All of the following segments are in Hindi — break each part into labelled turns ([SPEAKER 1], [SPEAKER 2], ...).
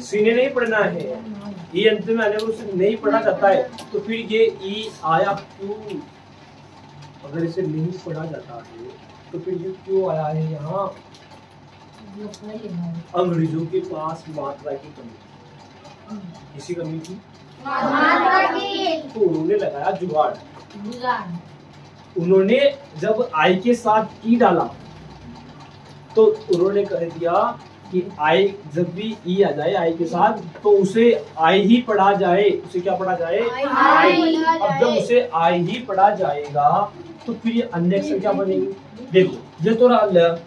[SPEAKER 1] सी ने नहीं पढ़ना है, ई अंत में आने पर उसे नहीं पढ़ा जाता है, तो फिर ये ई आया क्यों? अगर इसे नहीं पढ़ा जाता है तो फिर ये क्यों आया है यहाँ? अंग्रेजों के पास मात्रा की कमी, किसी कमी थी तो उन्होंने लगाया जुगाड़। उन्होंने जब आई के साथ ई डाला तो उन्होंने कह दिया कि आई जब भी ई आ जाए आई के साथ तो उसे आई ही पढ़ा जाए। उसे क्या पढ़ा जाए? आई। अब जब उसे आई ही पढ़ा जाएगा तो फिर ये अन्य अक्षर क्या बनेंगे? देखो ये तो रहा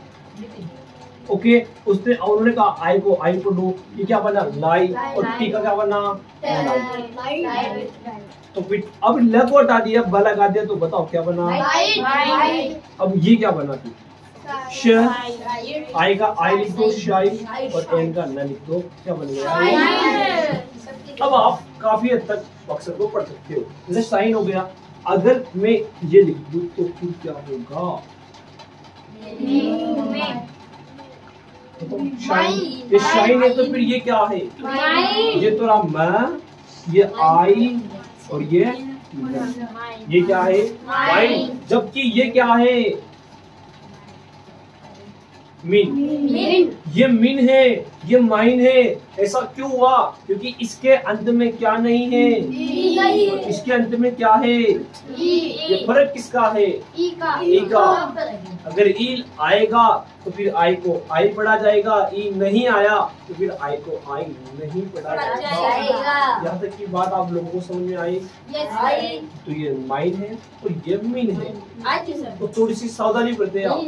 [SPEAKER 1] ओके, उसने उन्होंने कहा आई को आई पढ़ो, ये क्या बना? लाई। और टी का क्या बना? लाई। तो फिर अब ल को हटा दिया, ब लगा दिया, तो बताओ क्या बना? अब ये क्या बना? फिर आई का आई लिख दो शाई, और एन का न लिख दो, क्या बन गया? अब आप काफी हद तक अक्षर को पढ़ सकते हो। जैसे साइन हो गया, अगर मैं ये लिख दूं तो फिर क्या होगा? शाइन। ये शाइन है तो फिर ये क्या है? ये तो रहा मैं, ये आई और ये क्या है? माइन। जबकि ये क्या है? मीन। ये मीन है, ये माइन है। ऐसा क्यों हुआ? क्योंकि इसके अंत में क्या नहीं है? और इसके अंत में क्या है? ये फर्क किसका है? ई का। अगर ई आएगा तो फिर आई को आई पढ़ा जाएगा, ई नहीं आया तो फिर आई को आई नहीं पढ़ा जाएगा। यहाँ तक की बात आप लोगों को समझ में आई? तो ये माइन है और ये मीन है, तो थोड़ी सी सावधानी बरते आप।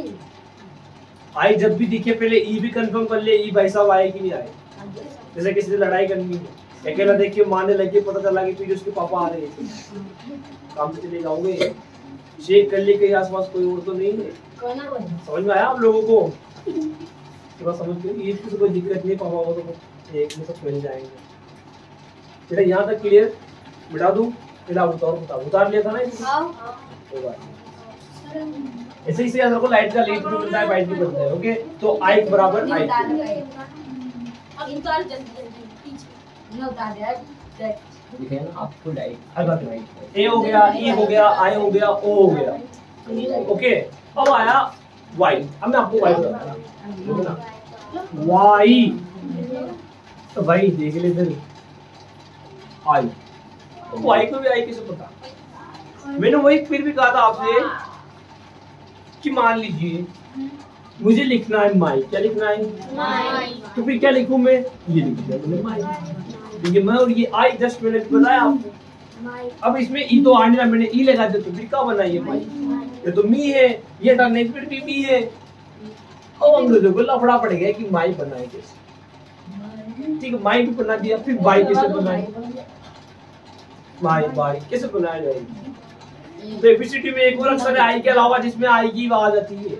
[SPEAKER 1] आई जब भी दिखे पहले ई भी कंफर्म कर ले, ई भाई साहब आए कि नहीं आए। जैसे किसी से लड़ाई करनी है, अकेला देख के मारने लगे, पता चला कि फिर उसके पापा आ रहे हैं, काम से चले जाओगे, चेक कर ले कहीं आसपास कोई और तो नहीं है। समझ में आया आप लोगों को? थोड़ा समझ के ये तो कोई दिक्कत नहीं, पापा वो तो एक में सब मिल जाएंगे। बेटा यहाँ तक क्लियर? बिठा दूं? फिर आप उतार लिया था ना ऐसे ही से याद रखो, लाइट का लीड भी मिलता है, वाइट भी मिलता है। ओके, तो आई बराबर आई। दिखे ना आपको लाइट। ए हो गया, ई हो गया, आई हो गया, ओ हो गया। ओके, अब आया वाई। अब मैं आपको वाई बताता हूँ। वाई तो भाई देख ले इधर, आई तो वाई को भी आई कैसे पता? मैंने वही फिर भी कहा था आपसे कि मान लीजिए मुझे लिखना है माई। क्या लिखना है? माई। तो फिर क्या लिखूं मैं? ये लिख दिया मैंने माई, क्योंकि मैं और ये आई जस्ट मैंने बताया आपको। अब इसमें ई तो आने लगा, मैंने ई लगा दिया तो फिर क्या बना? ये माई। ये तो मी है, ये डालने फिर भी मी है। अब अंग्रेजों को लफड़ा पड़ गया कि माई बनाए कैसे। ठीक है, माई भी बना दिया, फिर बाई कैसे बनाए? माई बाई कैसे बनाया जाएगी? तो एबीसीडी में एक और अक्षर है आई के अलावा जिसमें आई की आवाज आती है।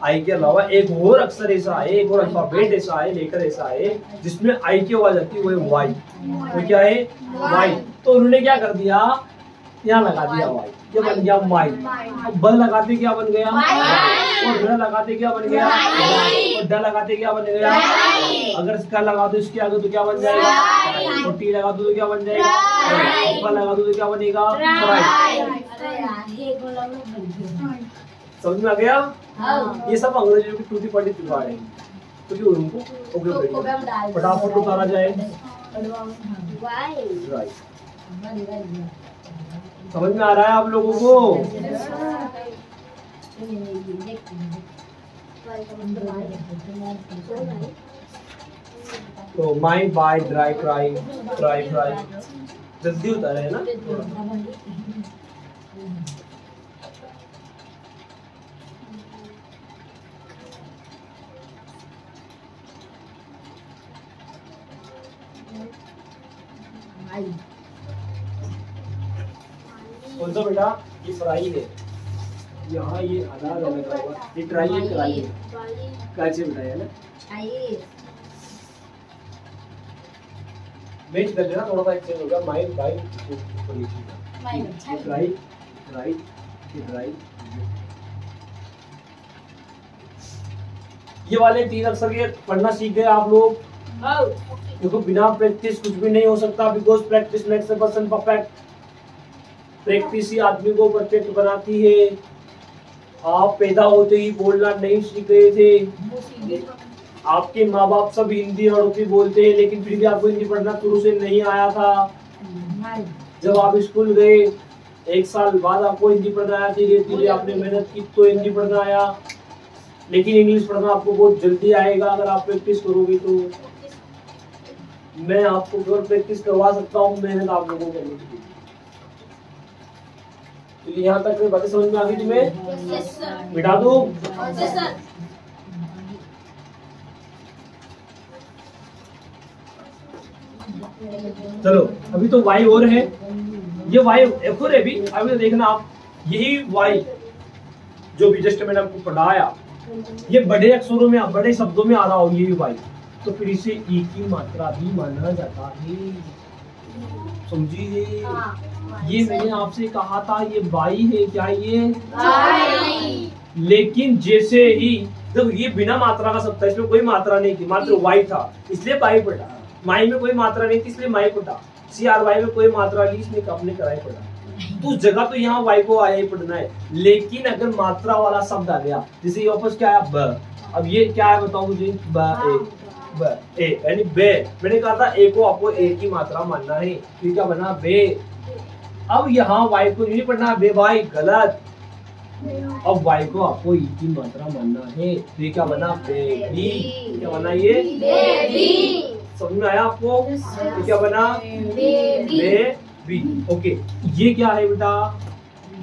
[SPEAKER 1] आई के अलावा एक और अक्षर ऐसा है, एक और अल्फाबेट ऐसा है, लेटर ऐसा है जिसमें आई की आवाज आती है, वो है वाई। वो क्या है? वाई। तो उन्होंने क्या कर दिया? यहाँ लगा दिया वाई, ये बन गया माई। अब ब लगाते क्या बन गया? और र लगाते क्या बन गया? और ड लगाते क्या बन गया? अगर इसका लगा दो इसके आगे तो क्या बन जाएगा? और टी लगा दो तो क्या बन जाएगा? ब लगा दो तो क्या बनेगा? समझ में आ गया? ये सब अंग्रेजों की टूटी पड़ी जुगाड़ है, क्योंकि उनको फटाफट उतारा जाए। समझ में आ रहा है आप लोगों को? तो my by dry cry try fry जल्दी उतारा है ना? कौन सा बेटा? ये फ्राई है, यहाँ ये अनार लगा हुआ, ये ट्राई है, कराई है, कैसे बताया ना? मैच कर लेना, थोड़ा सा एक्सचेंज होगा। Mile by try try try. ये वाले तीन अक्षर के पढ़ना सीख गए आप लोग। देखो बिना प्रैक्टिस कुछ भी नहीं हो सकता, because practice makes a person perfect. Practice ही आदमी को परफेक्ट बनाती है। आप पैदा होते ही बोलना नहीं सीख गए थे। आपके माँ बाप सब हिंदी और उर्दू बोलते हैं, लेकिन फिर भी आपको हिंदी पढ़ना शुरू से नहीं आया था। जब आप स्कूल गए 1 साल बाद आपको हिंदी पढ़ना आया, धीरे धीरे आपने मेहनत की तो हिंदी पढ़ना आया। लेकिन इंग्लिश पढ़ना आपको बहुत जल्दी आएगा अगर आप प्रैक्टिस करोगे तो। मैं आपको केवल प्रैक्टिस करवा सकता हूँ, मेहनत आप लोगों को करनी चाहिए। तो यहाँ तक बातें समझ में आ गई तुम्हें? मिटा दो। चलो अभी तो वाई और है, ये वाई एक और है भी। अभी तो देखना आप, यही वाई जो भी जस्ट मैंने आपको पढ़ाया, ये बड़े अक्षरों में बड़े शब्दों में आ रहा हो यही वाई, तो फिर इसे ई की मात्रा भी माना जाता है। समझिए, ये मैंने आपसे कहा था ये वाई है क्या? ये वाई। लेकिन जैसे ही जब ये बिना मात्रा का शब्द था, इसमें कोई मात्रा नहीं थी, मात्र वाई था इसलिए वाई पढ़ा। माई में कोई मात्रा नहीं थी इसलिए माई पढ़ा। CRY में कोई मात्रा ली इसलिए आपने कराई पढ़ा। तो जगह तो यहाँ वाई को आया ही पढ़ना है। लेकिन अगर मात्रा वाला शब्द आ गया, जैसे वापस क्या है ब, अब ये क्या है बताओ मुझे? ब ए यानी बे। मैंने कहा था ए को आपको ए की मात्रा मानना है, फिर क्या बना? बे। अब यहाँ वाई को नहीं पढ़ना, बे भाई गलत। अब वाई को आपको ई की मात्रा मानना है, फिर क्या बना? बेबी। क्या बना? ये बेबी। समझ में आया आपको? तो क्या बना? बेबी। ओके, ये क्या है बेटा?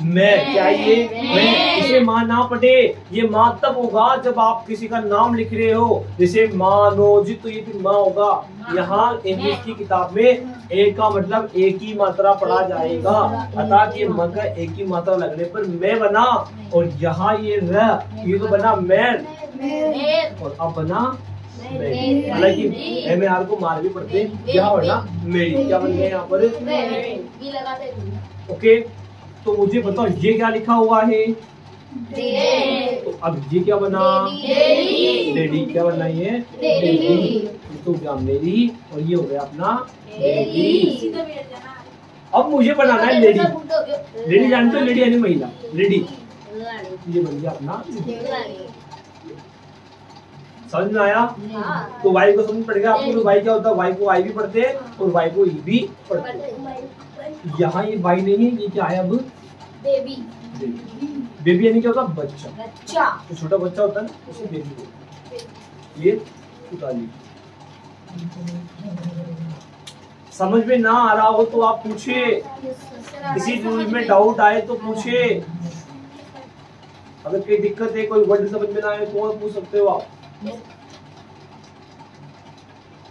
[SPEAKER 1] मैं। क्या ये? मैं। इसे माँ ना पढ़े, ये माँ तब होगा जब आप किसी का नाम लिख रहे हो, जैसे मानोजित, तो ये फिर माँ होगा। यहाँ इंग्लिश की किताब में ए का मतलब एक ही मात्रा पढ़ा जाएगा, अर्थात ये म का एक ही मात्रा लगने पर मैं बना, और यहाँ ये र, ये तो बना मैन, और अब बना हालांकि MAR को मार भी पड़ते, यहाँ बना मेरी। क्या बन गया यहाँ पर? ओके, तो मुझे बताओ ये क्या लिखा हुआ है? तो अब ये क्या बना? लेडी। क्या बना? ये लेडी। तो क्या? मेरी, और ये हो गया अपना लेडी। अब मुझे बनाना है लेडी। लेडी जानते हो? लेडी यानी महिला, लेडी। ये बन गया अपना। समझ में आया? तो वाई को समझ पड़ेगा आपको। तो वाई क्या होता है? वाई को आई भी पढ़ते हैं और वाई को ई भी पढ़ते हैं। यहाँ ये वाई नहीं है, ये क्या है अब? बेबी। बेबी यानी क्या होता है? बच्चा। तो छोटा बच्चा होता है ना, उसे बेबी बोलते हैं। ये उतारी। समझ में ना आ रहा हो तो आप पूछिए, किसी चीज में डाउट आए तो पूछिए। अगर कोई दिक्कत है, कोई वर्ड समझ में ना आए तो पूछ सकते हो आप।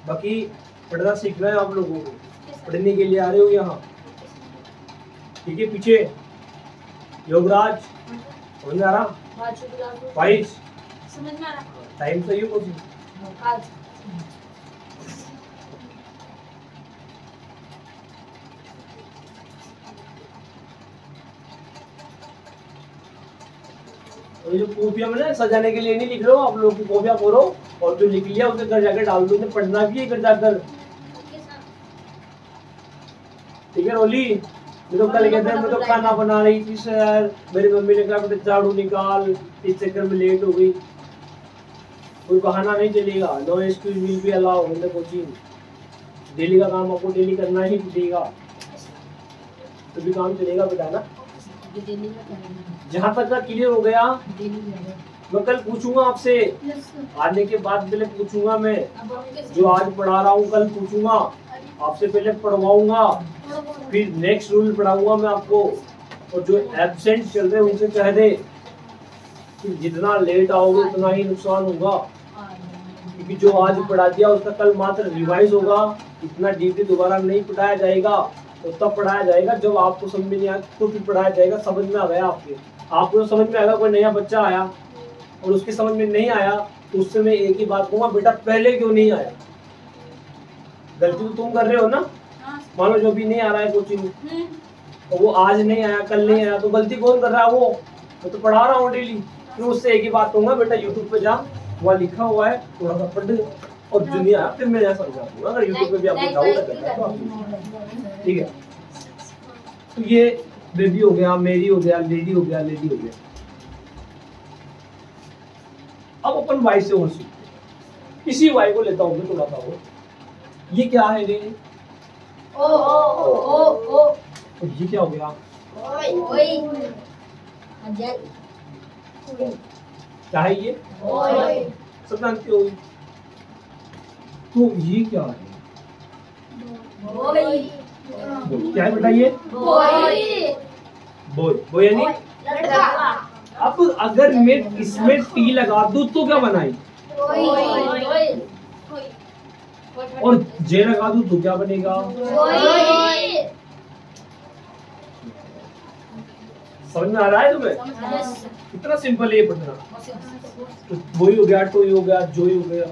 [SPEAKER 1] बाकी पढ़ना सीखना है आप लोगों को, पढ़ने के लिए आ रहे हो यहाँ, ठीक है? पीछे योगराज, समझ में आ रहा? फाइज समझ में आ रहा? टाइम सही हो कुछ? तो जो कॉपियां में सजाने के लिए नहीं लिख रहे हो आप लोग की कॉपियां बोलो, और जो लिख लिया उसे घर जाकर डाल दो, पढ़ना भी है घर जाकर, ठीक है? रोली, मैं तो कल कहते हैं मैं तो खाना बना रही थी सर, मेरी मम्मी ने कहा बेटा झाड़ू निकाल, इस चक्कर में लेट हो गई। कोई बहाना नहीं चलेगा, no excuse will be allow in the coaching. Daily का काम आपको डेली करना ही पड़ेगा, तो भी काम चलेगा बेटा ना। जहाँ तक का क्लियर हो गया? मैं कल पूछूंगा आपसे, आने के बाद पहले पूछूंगा, मैं जो आज पढ़ा रहा हूँ कल पूछूंगा आपसे, पहले पढ़वाऊंगा, फिर नेक्स्ट रूल पढ़ाऊंगा मैं आपको। और जो एब्सेंट चल रहे उनसे कह दे कि जितना लेट आओगे उतना ही नुकसान होगा, क्योंकि जो आज पढ़ा दिया उसका कल मात्र रिवाइज होगा, इतना डीपली दोबारा नहीं पढ़ाया जाएगा। तो तब पढ़ाया जाएगा जब आपको समझ में नहीं आया तो फिर पढ़ाया जाएगा। समझ में आ गया आपको समझ में आएगा। कोई नया बच्चा आया और उसके समझ में नहीं आया तो उससे मैं एक ही बात कहूँगा, बेटा पहले क्यों नहीं आया? गलती तो तुम कर रहे हो ना। मान लो जो भी नहीं आ रहा है कोचिंग, और वो आज नहीं आया कल नहीं आया, तो गलती कौन कर रहा है? वो मैं तो पढ़ा रहा हूँ डेली। फिर उससे एक ही बात कहूँगा, बेटा यूट्यूब पे जा, वहाँ लिखा हुआ है थोड़ा सा पढ़, और दुनिया फिर मैं यहाँ समझा दूंगा। अगर यूट्यूब पे भी आपको डाउट है तो आप ठीक है। तो ये बेबी हो गया, मेरी हो गया, लेडी हो गया, लेडी हो गया। अब अपन वाई से और सीखते हैं। इसी वाई को लेता हूँ मैं थोड़ा सा। ये क्या है रे?
[SPEAKER 2] ओ ओ ओ ओ।
[SPEAKER 1] तो ये क्या हो गया?
[SPEAKER 2] ओई ओई।
[SPEAKER 1] क्या है ये?
[SPEAKER 2] ओई।
[SPEAKER 1] सब जानते हो। तो ये क्या है?
[SPEAKER 2] बोई।
[SPEAKER 1] क्या है बेटा ये?
[SPEAKER 2] बोई।
[SPEAKER 1] बोय। बोय यानी
[SPEAKER 2] लड़का।
[SPEAKER 1] अब अगर मैं इसमें टी लगा दूं तो क्या बनाई?
[SPEAKER 2] ओई।
[SPEAKER 1] और जे लगा दूं तो क्या बनेगा?
[SPEAKER 2] ओई।
[SPEAKER 1] समझ में आ रहा है तुम्हें? कितना सिंपल है ये पढ़ना। तो बोई हो गया, टोई हो गया, जोई हो गया।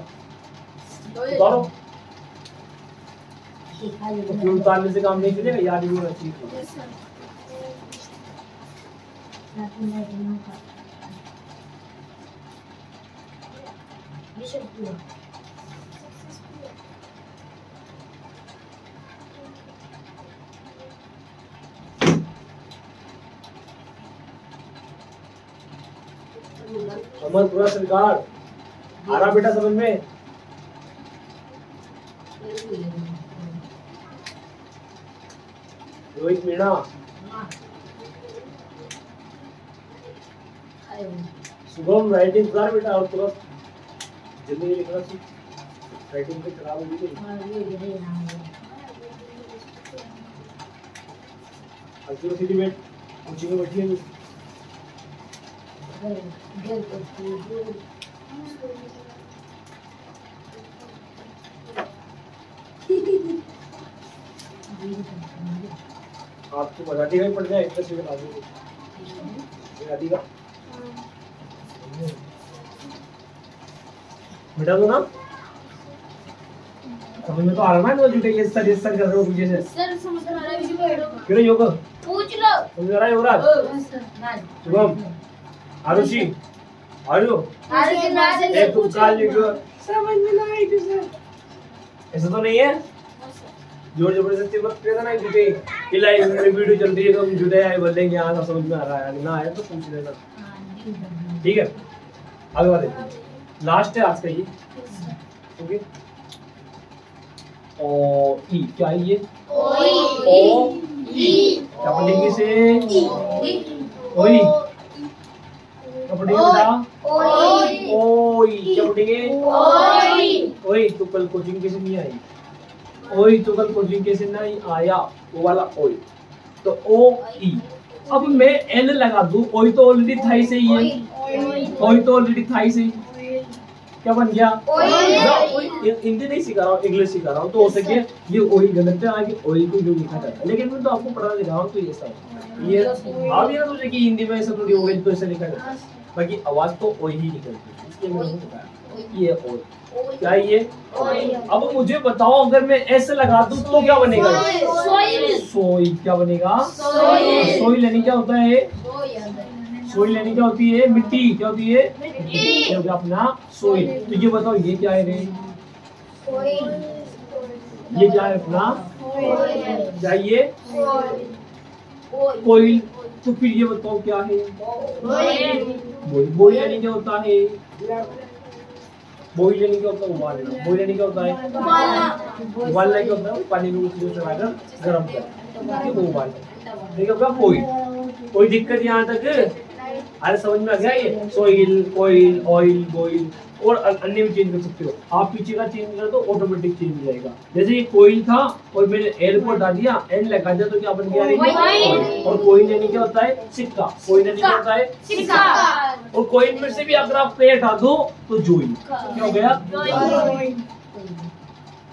[SPEAKER 1] उतारो। तो उतारने से काम नहीं चलेगा, याद भी होना चाहिए। समझ पूरा सरकार आ रहा बेटा समझ में? रोहित मीणा शुभम राइटिंग कर बेटा और तुरंत जल्दी लिखना सीख। राइटिंग पे खराब हो गई। अच्छी सीधी बैठ, कोचिंग में बैठी है। आपको मराठी में पढ़ जाए इतना सीधे आगे मराठी का बेटा तो ना समझ में तो आ रहा है ना जो ये सर कर रहे हो मुझे से
[SPEAKER 2] सर समझ में आ रहा है विषय बैठो
[SPEAKER 1] क्यों योग
[SPEAKER 2] पूछ लो
[SPEAKER 1] समझ आ रहा है युवराज शुभम आरुषि आर्यो एक तुम काल लिखो समझ में ना आई तो सर ऐसा तो नहीं है जोर जबरदस्ती मत करना ना जुटे इलाई वीडियो चल रही है तो हम जुटे आए बोलेंगे यहाँ का समझ में आ रहा है ना आया तो पूछ लेना ठीक है। आगे बढ़ते लास्ट है आज का ये ओके। ओ ई क्या है ये? ओ ई क्या पढ़ेंगे से? ओई क्या पढ़ेंगे बेटा? ओई क्या पढ़ेंगे? ओई तो कल कोचिंग कैसे नहीं आई? ओई तो कल कोचिंग कैसे नहीं आया? वो वाला ओई तो ओ ई। अब मैं एन लगा दूं, ओई तो ऑलरेडी था ही सही है, ओई तो ऑलरेडी था ही सही, क्या बन गया? हिंदी नहीं सिखा रहा हूँ, इंग्लिश सिखा रहा हूँ तो हो सके ये ओई गलत है आगे ओई को जो लिखा जाता है, लेकिन मैं तो आपको पढ़ा दे रहा हूँ तो ये सब ये आप ये ना सोचे कि हिंदी में ऐसा थोड़ी ओई तो ऐसे लिखा जाता है, बाकी आवाज तो ओई ही निकलती है, इसलिए मैंने बताया ये ओई क्या ये। अब मुझे बताओ अगर मैं ऐसे लगा दूं तो क्या बनेगा? सोई क्या बनेगा? सोई लेनी क्या होता है? सोई लेनी क्या होती है? मिट्टी क्या होती है? ये हो गया अपना सोई। तो ये बताओ ये क्या है रे? ये क्या है अपना? क्या ये? कोयल। तो फिर ये बताओ क्या है? बोई। बोई लेनी क्या होता है? बोई लेनी क्या होता है? उबालना। बोई लेनी क्या होता है? उबालना क्या होता है? पानी में कुछ चलाकर गर्म कर वो उबालना, ठीक है। बोई कोई दिक्कत यहाँ तक? अरे समझ में आ गया ये? सोइल कोयल ऑयल बोइल और अन्य भी चेंज कर सकते हो आप, पीछे का चेंज कर दो ऑटोमेटिक चेंज हो जाएगा। जैसे ये कोयल था और मैंने एल को हटा दिया एन लगा दिया तो क्या बन गया? और कोयल यानी क्या होता है? सिक्का। कोयल यानी क्या होता है? सिक्का। और कोयल में से भी अगर आप पे हटा दो तो जोई क्या हो गया?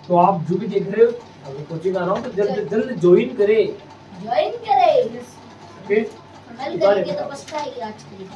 [SPEAKER 1] तो आप जो भी देख रहे हो अगर कोचिंग आ रहा हूँ तो जल्द जल्द ज्वाइन करे ओके।
[SPEAKER 2] तो पछताएगी आज के लिए।